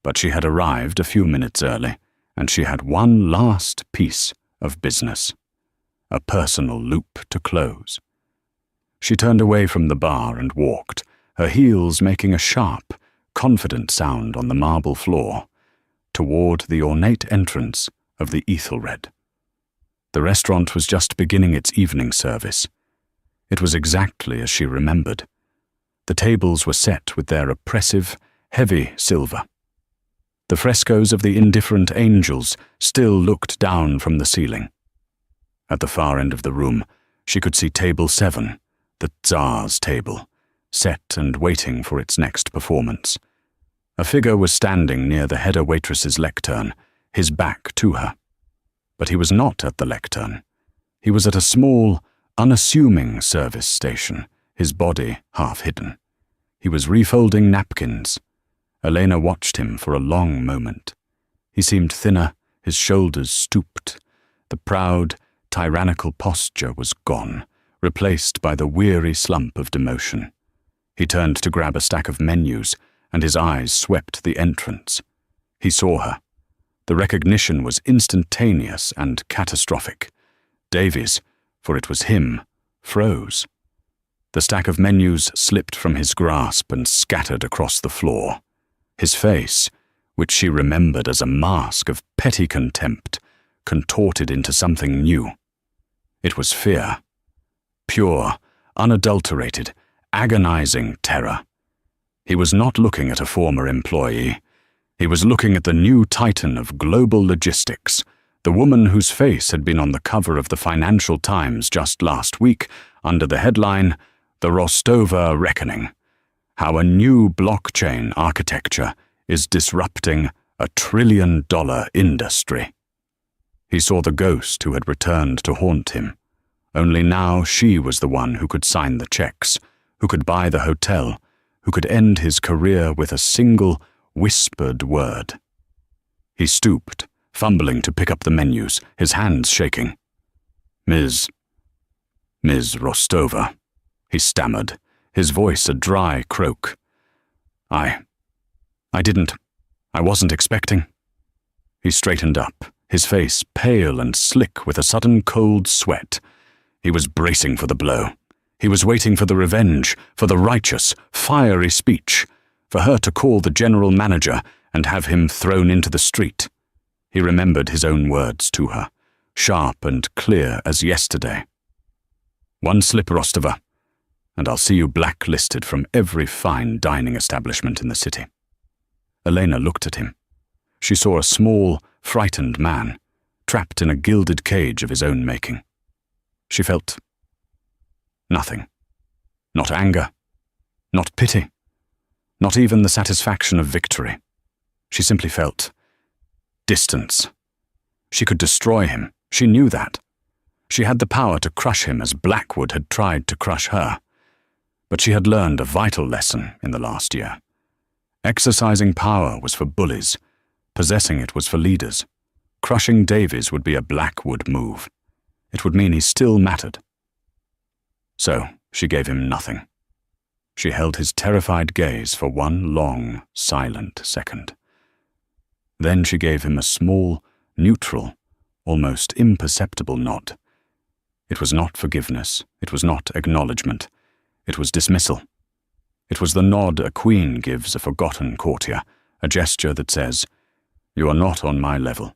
but she had arrived a few minutes early, and she had one last piece of business, a personal loop to close. She turned away from the bar and walked, her heels making a sharp, confident sound on the marble floor, toward the ornate entrance of the Ethelred. The restaurant was just beginning its evening service. It was exactly as she remembered. The tables were set with their oppressive, heavy silver. The frescoes of the indifferent angels still looked down from the ceiling. At the far end of the room, she could see table 7, the Tsar's table, set and waiting for its next performance. A figure was standing near the header waitress's lectern, his back to her. But he was not at the lectern. He was at a small, unassuming service station, his body half hidden. He was refolding napkins. Elena watched him for a long moment. He seemed thinner, his shoulders stooped. The proud, tyrannical posture was gone, replaced by the weary slump of demotion. He turned to grab a stack of menus, and his eyes swept the entrance. He saw her. The recognition was instantaneous and catastrophic. Davies, for it was him, froze. The stack of menus slipped from his grasp and scattered across the floor. His face, which she remembered as a mask of petty contempt, contorted into something new. It was fear. Pure, unadulterated, agonizing terror. He was not looking at a former employee. He was looking at the new titan of global logistics, the woman whose face had been on the cover of the Financial Times just last week under the headline, "The Rostova Reckoning: How a New Blockchain Architecture is Disrupting a $1 trillion Industry." He saw the ghost who had returned to haunt him. Only now she was the one who could sign the checks, who could buy the hotel, who could end his career with a single, whispered word. He stooped, fumbling to pick up the menus, his hands shaking. Ms. Rostova," he stammered, his voice a dry croak. I wasn't expecting." He straightened up, his face pale and slick with a sudden cold sweat. He was bracing for the blow. He was waiting for the revenge, for the righteous, fiery speech, for her to call the general manager and have him thrown into the street. He remembered his own words to her, sharp and clear as yesterday. "One slip, Rostova, and I'll see you blacklisted from every fine dining establishment in the city." Elena looked at him. She saw a small, frightened man, trapped in a gilded cage of his own making. She felt nothing. Not anger, not pity, not even the satisfaction of victory. She simply felt distance. She could destroy him, she knew that. She had the power to crush him as Blackwood had tried to crush her. But she had learned a vital lesson in the last year. Exercising power was for bullies. Possessing it was for leaders. Crushing Davies would be a Blackwood move. It would mean he still mattered. So she gave him nothing. She held his terrified gaze for one long, silent second. Then she gave him a small, neutral, almost imperceptible nod. It was not forgiveness. It was not acknowledgement. It was dismissal. It was the nod a queen gives a forgotten courtier, a gesture that says, "You are not on my level.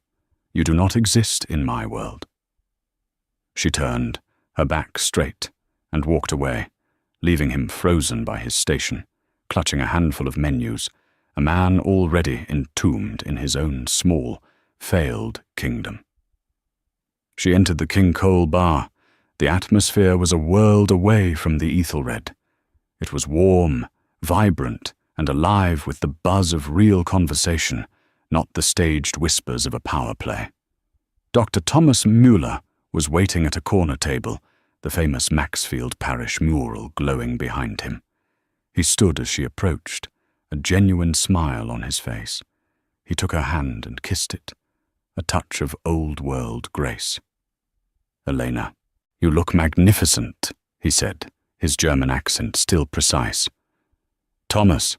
You do not exist in my world." She turned, her back straight, and walked away, leaving him frozen by his station, clutching a handful of menus, a man already entombed in his own small, failed kingdom. She entered the King Cole Bar. The atmosphere was a world away from the Ethelred. It was warm, vibrant, and alive with the buzz of real conversation, not the staged whispers of a power play. Dr. Thomas Mueller was waiting at a corner table, the famous Maxfield Parish mural glowing behind him. He stood as she approached, a genuine smile on his face. He took her hand and kissed it, a touch of old-world grace. "Elena, you look magnificent," he said, his German accent still precise. "Thomas,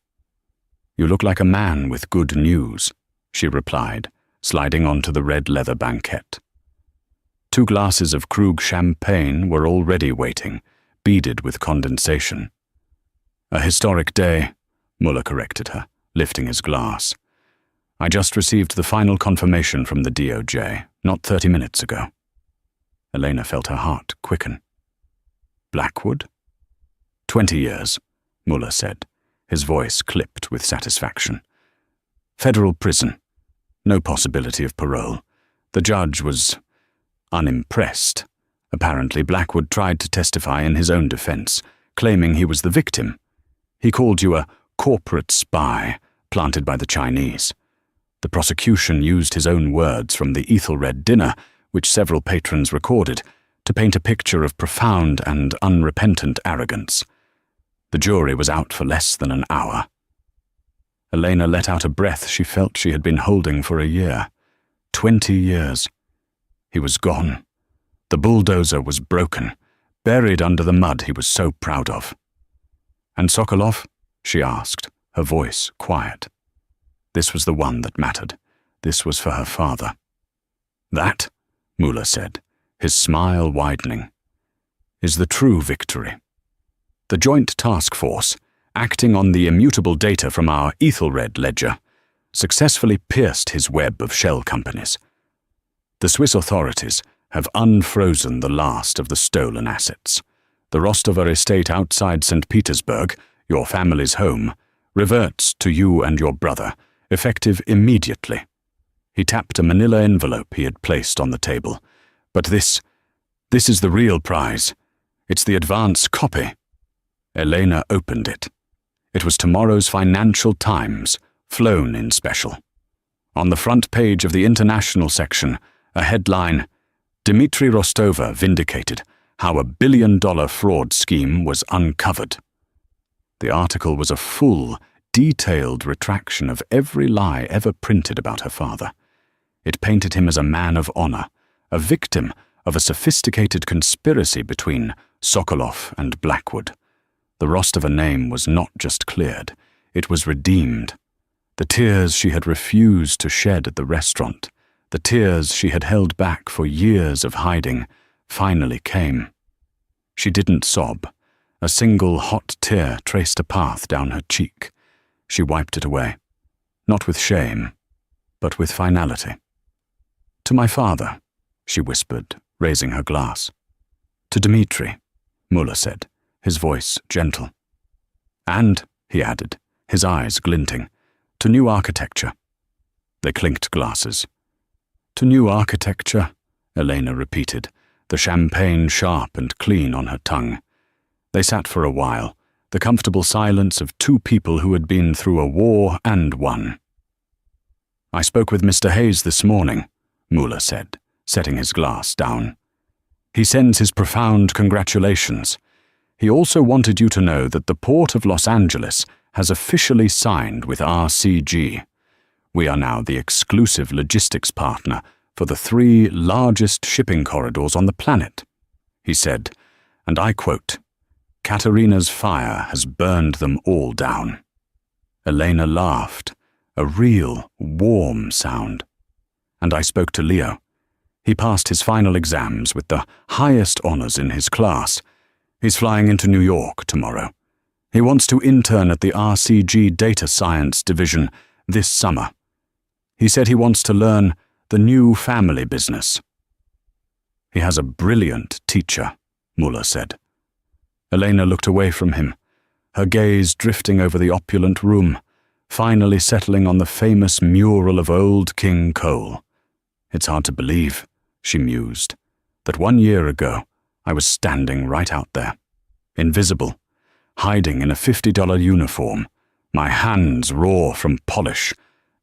you look like a man with good news," she replied, sliding onto the red leather banquette. 2 glasses of Krug champagne were already waiting, beaded with condensation. "A historic day," Muller corrected her, lifting his glass. "I just received the final confirmation from the DOJ, not 30 minutes ago." Elena felt her heart quicken. "Blackwood?" 20 years, Muller said, his voice clipped with satisfaction. "Federal prison. No possibility of parole. The judge was unimpressed. Apparently, Blackwood tried to testify in his own defense, claiming he was the victim. He called you a corporate spy planted by the Chinese. The prosecution used his own words from the Ethelred dinner, which several patrons recorded, to paint a picture of profound and unrepentant arrogance. The jury was out for less than an hour. Elena let out a breath she felt she had been holding for a year. 20 years. He was gone. The bulldozer was broken, buried under the mud he was so proud of. "And Sokolov?" she asked, her voice quiet. This was the one that mattered. This was for her father. "That," Mueller said, his smile widening, "is the true victory. The Joint Task Force, acting on the immutable data from our Ethelred ledger, successfully pierced his web of shell companies. The Swiss authorities have unfrozen the last of the stolen assets. The Rostover estate outside St. Petersburg, your family's home, reverts to you and your brother, effective immediately." He tapped a manila envelope he had placed on the table. "But this is the real prize. It's the advance copy." Elena opened it. It was tomorrow's Financial Times, flown in special. On the front page of the international section, a headline, "Dmitry Rostova vindicated, how a billion-dollar fraud scheme was uncovered." The article was a full, detailed retraction of every lie ever printed about her father. It painted him as a man of honor, a victim of a sophisticated conspiracy between Sokolov and Blackwood. The Rostova name was not just cleared, it was redeemed. The tears she had refused to shed at the restaurant, the tears she had held back for years of hiding, finally came. She didn't sob. A single hot tear traced a path down her cheek. She wiped it away, not with shame, but with finality. "To my father," she whispered, raising her glass. "To Dmitri," Mueller said, his voice gentle. "And," he added, his eyes glinting, "to new architecture." They clinked glasses. "To new architecture," Elena repeated, the champagne sharp and clean on her tongue. They sat for a while, the comfortable silence of 2 people who had been through a war and won. "I spoke with Mr. Hayes this morning," Mueller said, setting his glass down. "He sends his profound congratulations. He also wanted you to know that the Port of Los Angeles has officially signed with RCG. We are now the exclusive logistics partner for the 3 largest shipping corridors on the planet." He said, and I quote, "Katerina's fire has burned them all down." Elena laughed, a real, warm sound. "And I spoke to Leo. He passed his final exams with the highest honors in his class. He's flying into New York tomorrow. He wants to intern at the RCG Data Science Division this summer. He said he wants to learn the new family business." "He has a brilliant teacher," Mueller said. Elena looked away from him, her gaze drifting over the opulent room, finally settling on the famous mural of old King Cole. "It's hard to believe," she mused, "that 1 year ago I was standing right out there, invisible, hiding in a $50 uniform, my hands raw from polish,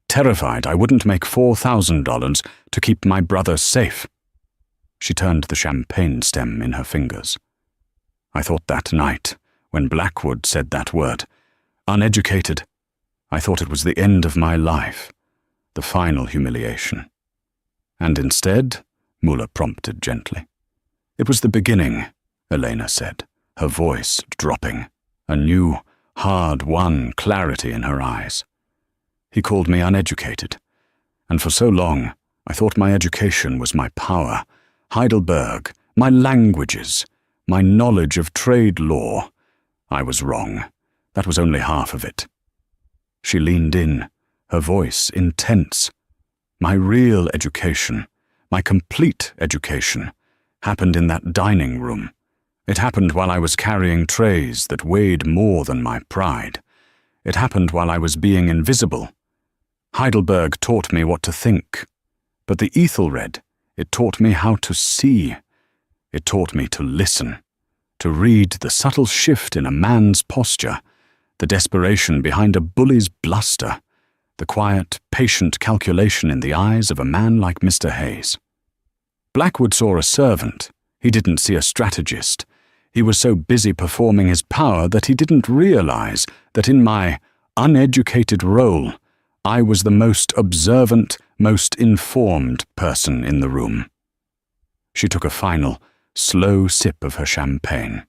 terrified I wouldn't make $4,000 to keep my brother safe. She turned the champagne stem in her fingers. I thought that night, when Blackwood said that word, uneducated, I thought it was the end of my life, the final humiliation. And instead, Muller prompted gently. It was the beginning, Elena said, her voice dropping, a new, hard-won clarity in her eyes. He called me uneducated, and for so long I thought my education was my power, Heidelberg, my languages, my knowledge of trade law. I was wrong. That was only half of it. She leaned in, her voice intense. My real education, my complete education, happened in that dining room. It happened while I was carrying trays that weighed more than my pride. It happened while I was being invisible. Heidelberg taught me what to think, but the Ethelred, it taught me how to see. It taught me to listen, to read the subtle shift in a man's posture, the desperation behind a bully's bluster, the quiet, patient calculation in the eyes of a man like Mr. Hayes. Blackwood saw a servant. He didn't see a strategist. He was so busy performing his power that he didn't realize that in my uneducated role, I was the most observant, most informed person in the room. She took a final, slow sip of her champagne.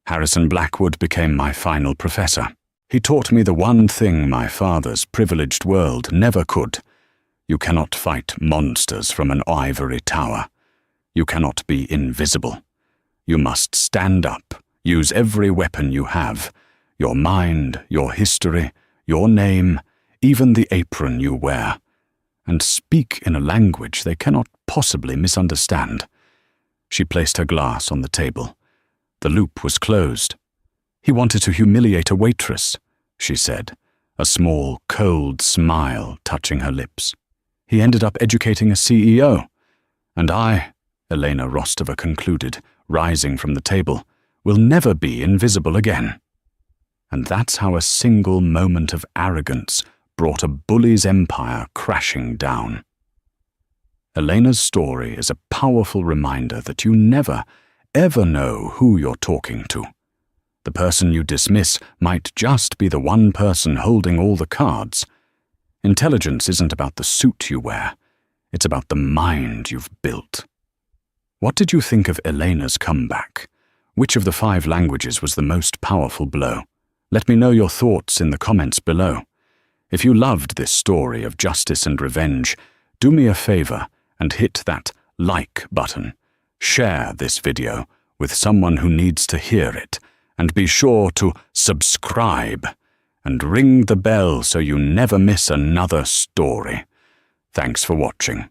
Harrison Blackwood became my final professor. He taught me the one thing my father's privileged world never could. You cannot fight monsters from an ivory tower. You cannot be invisible. You must stand up, use every weapon you have, your mind, your history, your name, even the apron you wear, and speak in a language they cannot possibly misunderstand. She placed her glass on the table. The loop was closed. He wanted to humiliate a waitress, she said, a small, cold smile touching her lips. He ended up educating a CEO. And I, Elena Rostova concluded, rising from the table, will never be invisible again. And that's how a single moment of arrogance brought a bully's empire crashing down. Elena's story is a powerful reminder that you never, ever know who you're talking to. The person you dismiss might just be the one person holding all the cards. Intelligence isn't about the suit you wear. It's about the mind you've built. What did you think of Elena's comeback? Which of the 5 languages was the most powerful blow? Let me know your thoughts in the comments below. If you loved this story of justice and revenge, do me a favor and hit that like button. Share this video with someone who needs to hear it, and be sure to subscribe and ring the bell so you never miss another story. Thanks for watching.